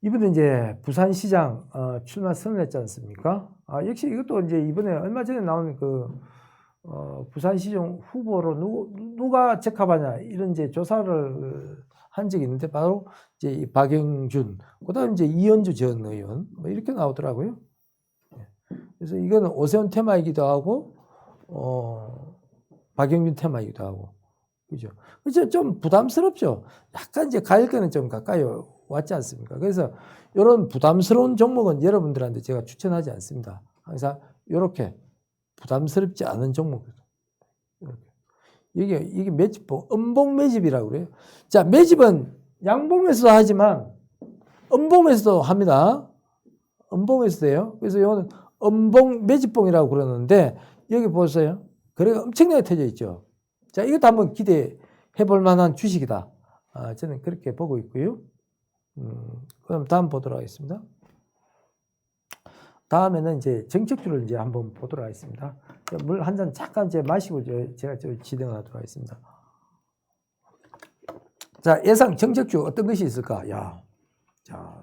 이번에 이제 부산시장 출마 선언했지 않습니까? 역시 이것도 이제 이번에 얼마 전에 나온 부산시장 후보로 누가 적합하냐 이런 이제 조사를 한 적이 있는데 바로 이제 이 박영준, 그다음 이제 이현주 전 의원 뭐 이렇게 나오더라고요. 그래서 이거는 오세훈 테마이기도 하고 박영준 테마이기도 하고, 그죠? 그죠? 좀 부담스럽죠. 약간 이제 가일거는 좀 가까이 왔지 않습니까? 그래서 이런 부담스러운 종목은 여러분들한테 제가 추천하지 않습니다. 항상 이렇게 부담스럽지 않은 종목. 이게 매집봉, 음봉 매집이라고 그래요. 자, 매집은 양봉에서도 하지만 음봉에서도 합니다. 음봉에서도 해요. 그래서 이거는 음봉 매집봉이라고 그러는데 여기 보세요. 거래가 엄청나게 터져 있죠. 자, 이것도 한번 기대해 볼 만한 주식이다. 저는 그렇게 보고 있고요. 그럼 다음 보도록 하겠습니다. 다음에는 이제 정책주를 이제 한번 보도록 하겠습니다. 물 한 잔 잠깐 이제 마시고 제가 진행을 하도록 하겠습니다. 자, 예상 정책주 어떤 것이 있을까? 야, 자,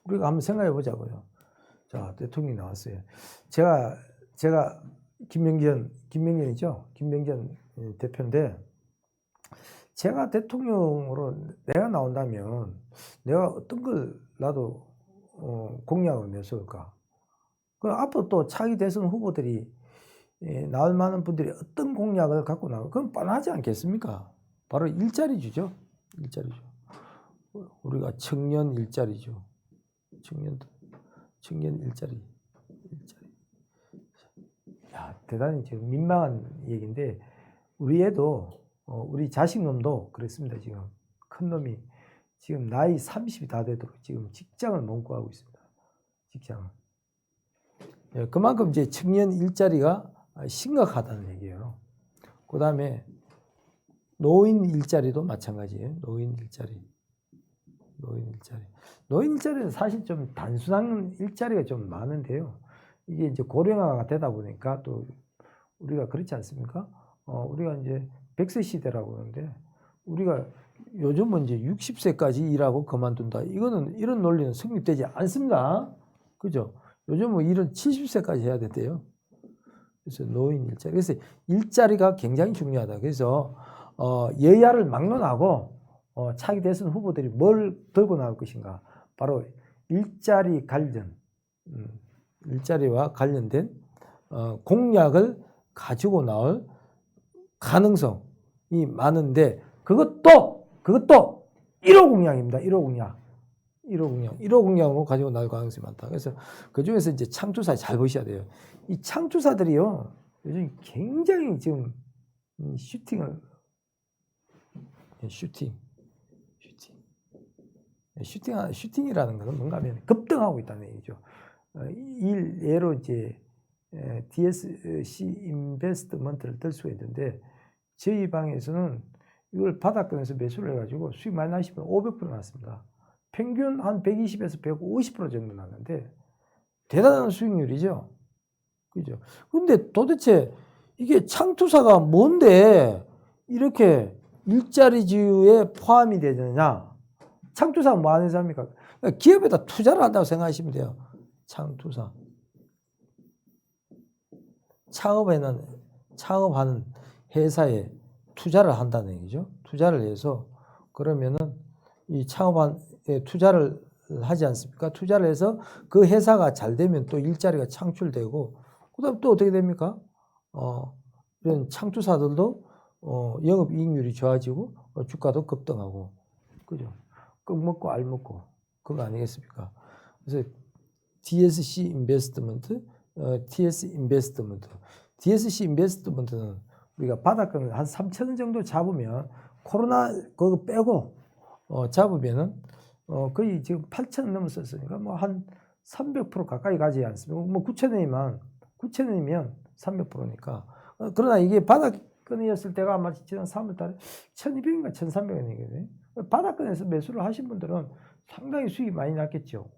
우리가 한번 생각해 보자고요. 자, 대통령이 나왔어요. 제가 김명견이죠. 김명견 대표인데, 제가 대통령으로 내가 나온다면 내가 어떤 걸 나도 공약을 내세울까? 그 앞으로 또 차기 대선 후보들이 나올 만한 분들이 어떤 공약을 갖고 나올, 그건 뻔하지 않겠습니까? 바로 일자리주죠. 일자리주. 우리가 청년 일자리죠. 청년 일자리. 야, 대단히 지금 민망한 얘기인데, 우리 애도 우리 자식놈도 그랬습니다. 지금 큰 놈이 지금 나이 30이 다 되도록 지금 직장을 못 구하고 있습니다. 직장을. 예, 그만큼 이제 청년 일자리가 심각하다는 얘기예요. 그 다음에 노인 일자리도 마찬가지예요. 노인 일자리는 사실 좀 단순한 일자리가 좀 많은데요. 이게 이제 고령화가 되다 보니까 또 우리가 그렇지 않습니까? 우리가 이제 100세 시대라고 하는데, 우리가 요즘은 이제 60세까지 일하고 그만둔다. 이런 논리는 성립되지 않습니다. 그죠? 요즘은 일은 70세까지 해야 된대요. 그래서 노인 일자리. 그래서 일자리가 굉장히 중요하다. 그래서 여야를 막론하고 차기 대선 후보들이 뭘 들고 나올 것인가. 바로 일자리와 관련된 공약을 가지고 나올 가능성이 많은데, 그것도 1호 공약입니다. 1호 공약으로 가지고 나올 가능성이 많다. 그래서 그 중에서 이제 창투사 잘 보셔야 돼요. 이 창투사들이요, 요즘 굉장히 지금 슈팅이라는 것은 뭔가 하면 급등하고 있다는 얘기죠. 예로 이제 DSC 인베스트먼트를 들 수가 있는데, 저희 방에서는 이걸 바닥권에서 매수를 해가지고 수익 많이 나시면 500% 났습니다. 평균 한 120에서 150% 정도 났는데 대단한 수익률이죠. 그죠? 근데 도대체 이게 창투사가 뭔데 이렇게 일자리주에 포함이 되느냐? 창투사가 뭐 하는 회사입니까? 그러니까 기업에다 투자를 한다고 생각하시면 돼요. 창투사. 창업하는 회사에 투자를 한다는 얘기죠. 투자를 해서, 그러면은 이 창업한 투자를 하지 않습니까? 투자를 해서 그 회사가 잘 되면 또 일자리가 창출되고, 그 다음 또 어떻게 됩니까? 이런 창투사들도 영업이익률이 좋아지고 주가도 급등하고, 그죠? 꺽 먹고 알 먹고 그거 아니겠습니까? 그래서 DSC 인베스트먼트, DSC 인베스트먼트는 우리가 바닥권을 한 3,000원 정도 잡으면 코로나 그거 빼고 잡으면은 거의 지금 8천 넘었었으니까 뭐 한 300% 가까이 가지 않습니까? 뭐 9천원이면 300%니까. 그러나 이게 바닥권이었을 때가 아마 지난 3월달에 1,200인가 1,300원이거든요. 바닥권에서 매수를 하신 분들은 상당히 수익이 많이 났겠죠.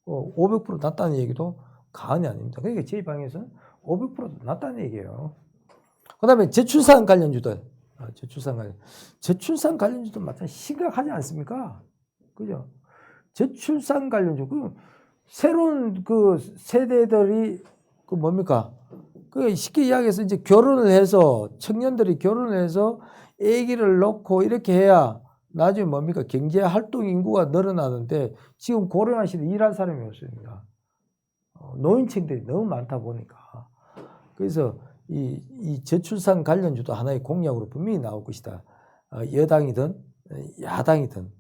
500% 났다는 얘기도 과언이 아닙니다. 그러니까 제 방에서는 500% 났다는 얘기예요. 그 다음에 저출산 관련주들. 저출산 관련주도 마찬가지 심각하지 않습니까? 그죠? 저출산 관련주. 새로운 그 세대들이 그 뭡니까? 그 쉽게 이야기해서 이제 결혼을 해서 청년들이 결혼을 해서 아기를 놓고 이렇게 해야 나중에 뭡니까? 경제 활동 인구가 늘어나는데 지금 고령화 시대 일할 사람이 없습니다. 노인층들이 너무 많다 보니까. 그래서 이 저출산 관련주도 하나의 공약으로 분명히 나올 것이다. 여당이든 야당이든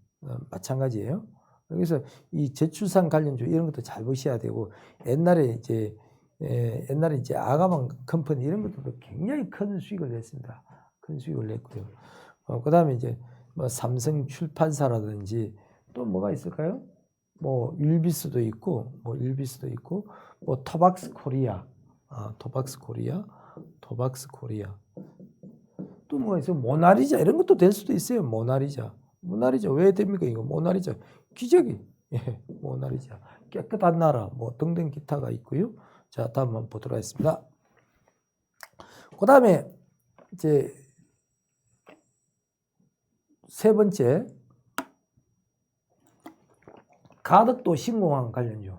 마찬가지예요. 그래서 이 저출산 관련주 이런 것도 잘 보셔야 되고 옛날에 이제 아가방 컴퍼니 이런 것들도 굉장히 큰 수익을 냈습니다. 큰 수익을 냈고요. 그다음에 이제 뭐 삼성 출판사라든지 또 뭐가 있을까요? 뭐 율비스도 있고 뭐 토박스 코리아 또 뭐가 있어요? 모나리자 이런 것도 될 수도 있어요. 모나리자 왜 됩니까? 이거 모나리자 기적이 모나리자 깨끗한 나라 뭐 등등 기타가 있고요. 자, 다음 한번 보도록 하겠습니다. 그 다음에 이제 세 번째 가덕도 신공항 관련주.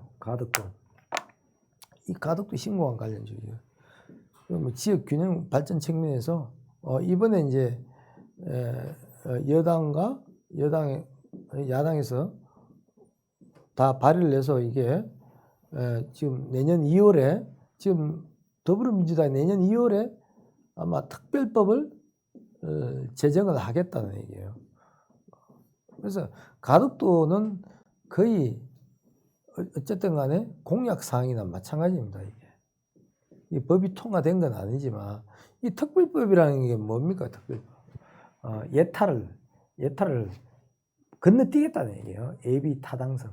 이 가덕도 신공항 관련주예요. 뭐 지역 균형 발전 측면에서 이번에 이제 야당에서 다 발의를 해서 이게 지금 내년 2월에 지금 더불어민주당이 내년 2월에 아마 특별법을 제정을 하겠다는 얘기예요. 그래서 가덕도는 거의 어쨌든 간에 공약 사항이나 마찬가지입니다. 이게 이 법이 통과된 건 아니지만 이 특별법이라는 게 뭡니까? 특별법. 예타를 건너뛰겠다는 얘기예요. 예비 타당성.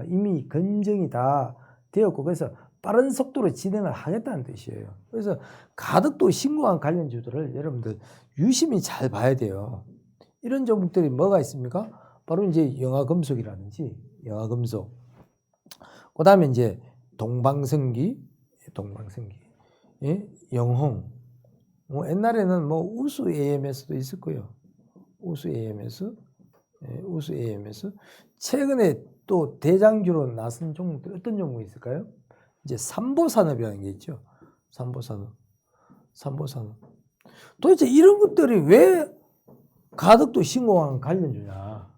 이미 검증이 다 되었고 그래서 빠른 속도로 진행을 하겠다는 뜻이에요. 그래서 가덕도 신공항 관련주들을 여러분들 유심히 잘 봐야 돼요. 이런 종목들이 뭐가 있습니까? 바로 이제 영화금속이라든지 영화금속. 그 다음에 이제 동방성기, 예? 영홍. 뭐 옛날에는 뭐 우수 AMS도 있었고요. 우수 AMS. 최근에 또 대장주로 나선 종목들 어떤 종목이 있을까요? 이제 삼보산업이라는 게 있죠. 삼보산업. 도대체 이런 것들이 왜 가덕도 신공항 관련주냐?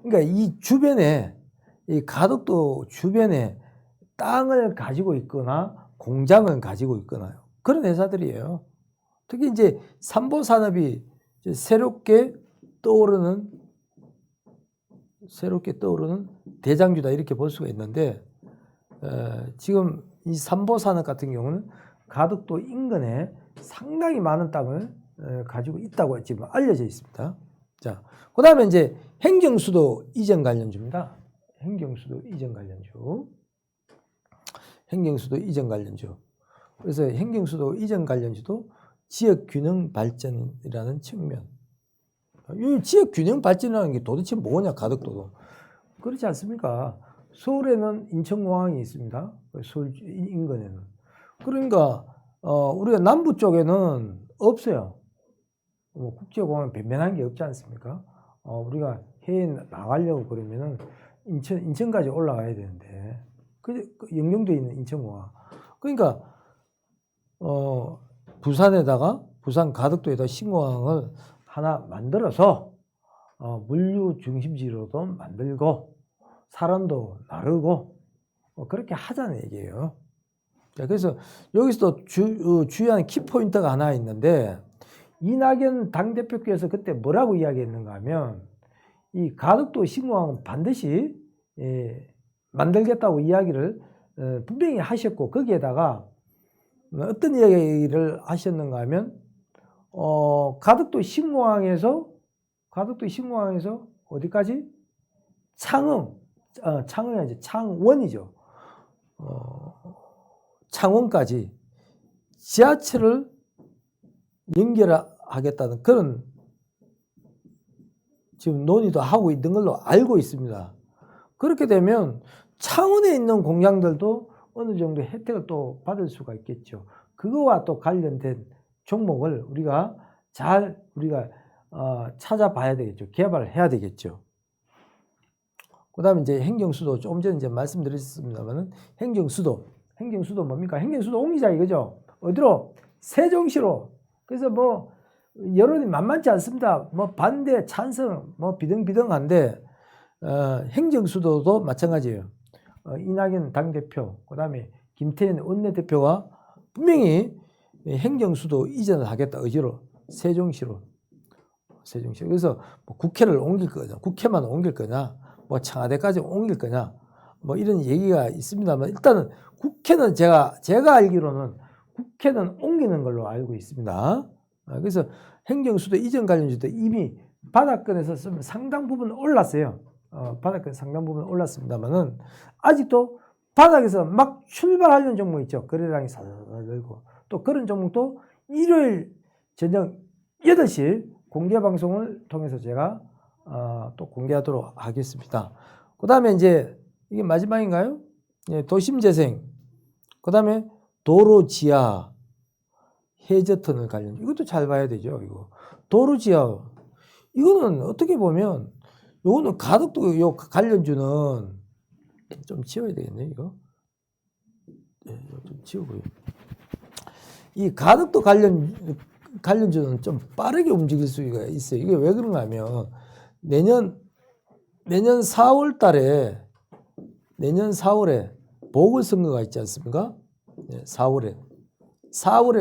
그러니까 이 가덕도 주변에 땅을 가지고 있거나 공장을 가지고 있거나 그런 회사들이에요. 특히 이제 삼보산업이 새롭게 떠오르는 대장주다 이렇게 볼 수가 있는데 지금 이 삼보산업 같은 경우는 가덕도 인근에 상당히 많은 땅을 가지고 있다고 지금 알려져 있습니다. 자, 그 다음에 이제 행정수도 이전 관련주입니다. 행정수도 이전 관련주. 그래서 행정수도 이전 관련주도 지역균형 발전이라는 측면. 이 지역균형 발전이라는 게 도대체 뭐냐, 가덕도도. 그렇지 않습니까? 서울에는 인천공항이 있습니다. 서울 인근에는. 그러니까, 우리가 남부 쪽에는 없어요. 국제공항 변변한 게 없지 않습니까? 우리가 해외에 나가려고 그러면은 인천까지 올라가야 되는데, 영종도에 있는 인천공항. 그러니까, 부산 가덕도에다 신공항을 하나 만들어서, 물류 중심지로도 만들고, 사람도 나르고, 그렇게 하자는 얘기예요. 자, 그래서 여기서 주요한 키포인트가 하나 있는데, 이낙연 당대표께서 그때 뭐라고 이야기했는가 하면, 이 가덕도 신공항은 반드시 만들겠다고 이야기를 분명히 하셨고, 거기에다가 어떤 이야기를 하셨는가 하면, 가덕도 신공항에서 어디까지? 창흥이 아니지, 창원이죠. 창원까지 지하철을 연결하겠다는 그런 지금 논의도 하고 있는 걸로 알고 있습니다. 그렇게 되면 창원에 있는 공장들도 어느 정도 혜택을 또 받을 수가 있겠죠. 그거와 또 관련된 종목을 우리가 찾아봐야 되겠죠. 개발을 해야 되겠죠. 그 다음에 이제 행정수도 조금 전에 이제 말씀드렸습니다만은 행정수도 뭡니까? 행정수도 옮기자 이거죠. 어디로? 세종시로. 그래서 뭐 여론이 만만치 않습니다. 뭐 반대, 찬성, 뭐 비등비등한데 행정수도도 마찬가지예요. 이낙연 당대표, 그 다음에 김태현 원내대표가 분명히 행정수도 이전을 하겠다 의지로 세종시로. 그래서 뭐 국회를 옮길 거냐, 국회만 옮길 거냐, 뭐 청와대까지 옮길 거냐, 뭐 이런 얘기가 있습니다만 일단은 국회는 제가 알기로는 국회는 옮기는 걸로 알고 있습니다. 그래서 행정수도 이전 관련주도 이미 바닥권에서 쓰면 상당 부분 올랐어요. 바닥권 상당 부분 올랐습니다만은 아직도 바닥에서 막 출발하려는 종목 있죠. 거래량이 살살 늘고 또 그런 종목도 일요일 저녁 8시 공개 방송을 통해서 제가 또 공개하도록 하겠습니다. 그 다음에 이제 이게 마지막인가요? 예, 도심재생, 그 다음에 도로지하, 해저터널 관련, 이것도 잘 봐야 되죠. 이거 도로지하, 이거는 어떻게 보면 요거는 가덕도 요 관련주는 좀 지워야 되겠네. 이거 좀 지우고요. 이 가덕도 관련주는 좀 빠르게 움직일 수가 있어요. 이게 왜 그런가 하면 내년 4월 달에 내년 4월에 보궐선거가 있지 않습니까? 네, 4월에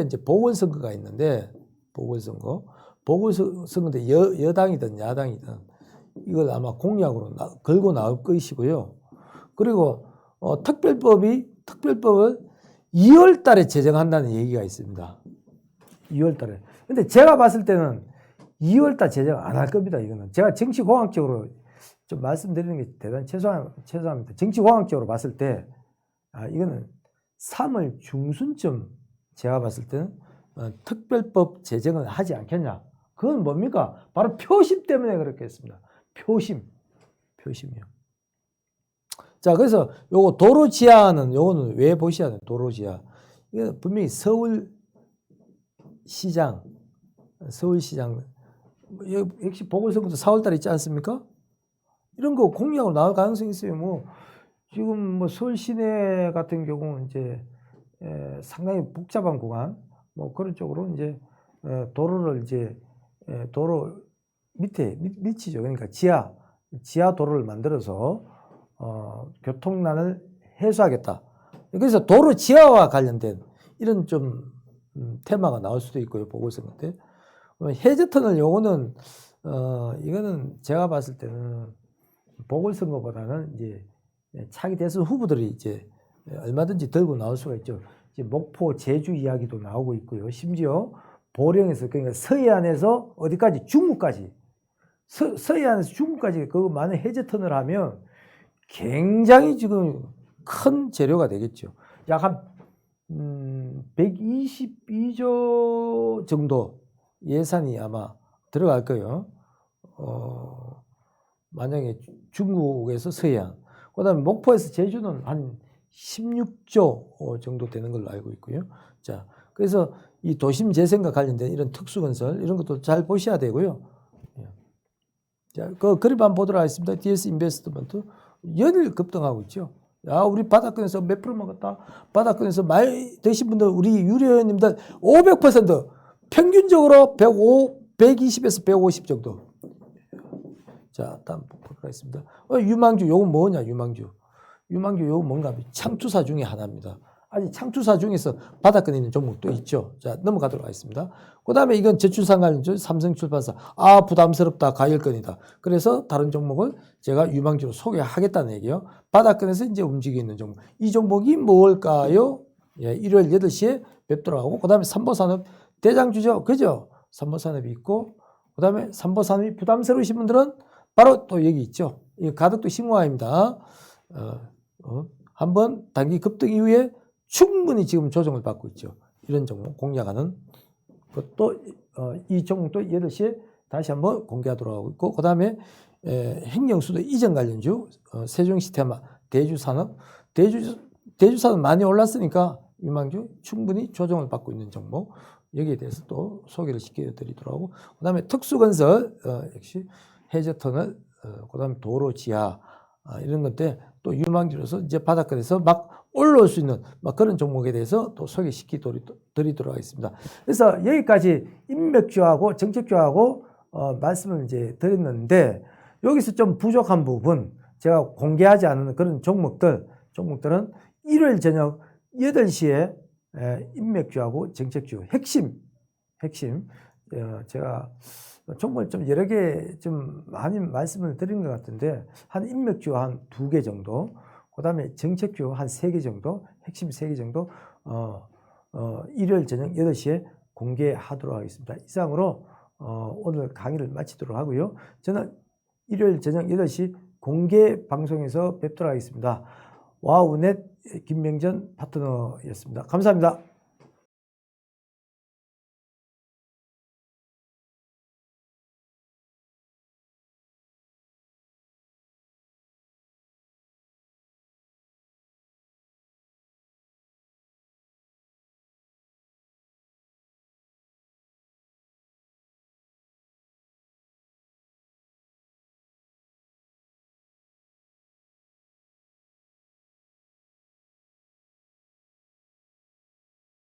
이제 보궐선거가 있는데 보궐선거인데 여당이든 야당이든 이걸 아마 공약으로 걸고 나올 것이고요. 그리고 특별법을 2월 달에 제정한다는 얘기가 있습니다. 2월 달에. 근데 제가 봤을 때는 2월 달 제정 안 할 겁니다. 이거는 제가 정치공학적으로 좀 말씀드리는 게 대단히 최소합니다. 정치공학적으로 봤을 때 이거는 3월 중순쯤 제가 봤을 때는 특별법 제정을 하지 않겠냐. 그건 뭡니까? 바로 표심 때문에 그렇겠습니다. 표심이요. 자, 그래서 요거 도로지하는 요거는 왜 보셔야 돼요? 도로지하. 이거 분명히 서울시장 역시 보궐선거도 4월달에 있지 않습니까? 이런 거 공약으로 나올 가능성이 있어요. 뭐 지금 뭐 서울 시내 같은 경우는 이제 상당히 복잡한 구간, 뭐 그런 쪽으로 이제 도로를 이제 도로 밑이죠. 그러니까 지하 도로를 만들어서 교통난을 해소하겠다. 그래서 도로 지하와 관련된 이런 좀 테마가 나올 수도 있고요. 보궐선거 때. 해저터널 요거는 이거는 제가 봤을 때는 보궐선거보다는 이제 차기 대선 후보들이 이제 얼마든지 들고 나올 수가 있죠. 이제 목포, 제주 이야기도 나오고 있고요. 심지어 보령에서 그러니까 서해안에서 어디까지 중국까지 서해안에서 중국까지 그 많은 해저터널 하면 굉장히 지금 큰 재료가 되겠죠. 약 한 122조 정도 예산이 아마 들어갈 거예요. 만약에 중국에서 서해안, 그 다음에 목포에서 제주는 한 16조 정도 되는 걸로 알고 있고요. 자, 그래서 이 도심 재생과 관련된 이런 특수건설, 이런 것도 잘 보셔야 되고요. 자, 그 그립 한번 보도록 하겠습니다. DS 인베스트먼트 연일 급등하고 있죠. 야, 우리 바닥권에서 몇 프로 먹었다? 바닥권에서 많이 드신 분들, 우리 유료회원님들 500% 평균적으로 120에서 150 정도. 자, 다음 보도록 하겠습니다. 유망주, 요건 뭐냐, 유망주 요건 뭔가 창투사 중에 하나입니다. 아직 창투사 중에서 바닥권에 있는 종목도 있죠. 자, 넘어가도록 하겠습니다. 그 다음에 이건 제출상 관련주 삼성출판사. 부담스럽다. 가열권이다. 그래서 다른 종목을 제가 유망주로 소개하겠다는 얘기예요. 바닥권에서 이제 움직이고 있는 종목. 이 종목이 뭘까요? 예, 일요일 8시에 뵙도록 하고, 그 다음에 삼보산업 대장주죠. 그죠? 삼보산업이 있고, 그 다음에 삼보산업이 부담스러우신 분들은 바로 또 여기 있죠. 이 가덕도 신고가입니다. 한번 단기 급등 이후에 충분히 지금 조정을 받고 있죠. 이런 종목 공략하는 것도 이 종목도 8시에 다시 한번 공개하도록 하고 있고, 그 다음에 행정수도 이전 관련주, 세종시스테마, 대주산업, 대주산업 많이 올랐으니까 유망주 충분히 조정을 받고 있는 종목, 여기에 대해서 또 소개를 시켜드리도록 하고, 그 다음에 특수건설, 역시 해저터널, 그 다음에 도로지하, 이런 것들 또 유망주로서 이제 바닥권에서 막 올라올 수 있는 막 그런 종목에 대해서 또 소개시켜드리도록 하겠습니다. 그래서 여기까지 인맥주하고 정책주하고 말씀을 이제 드렸는데, 여기서 좀 부족한 부분, 제가 공개하지 않은 그런 종목들은 일요일 저녁 8시에 인맥주하고 정책주 핵심 제가 종목을 좀 여러 개 좀 많이 말씀을 드린 것 같은데, 한 인맥주 한 2개 정도, 그 다음에 정책주 한 3개 정도, 핵심 3개 정도 일요일 저녁 8시에 공개하도록 하겠습니다. 이상으로 오늘 강의를 마치도록 하고요. 저는 일요일 저녁 8시 공개 방송에서 뵙도록 하겠습니다. 와우넷 김명전 파트너였습니다. 감사합니다.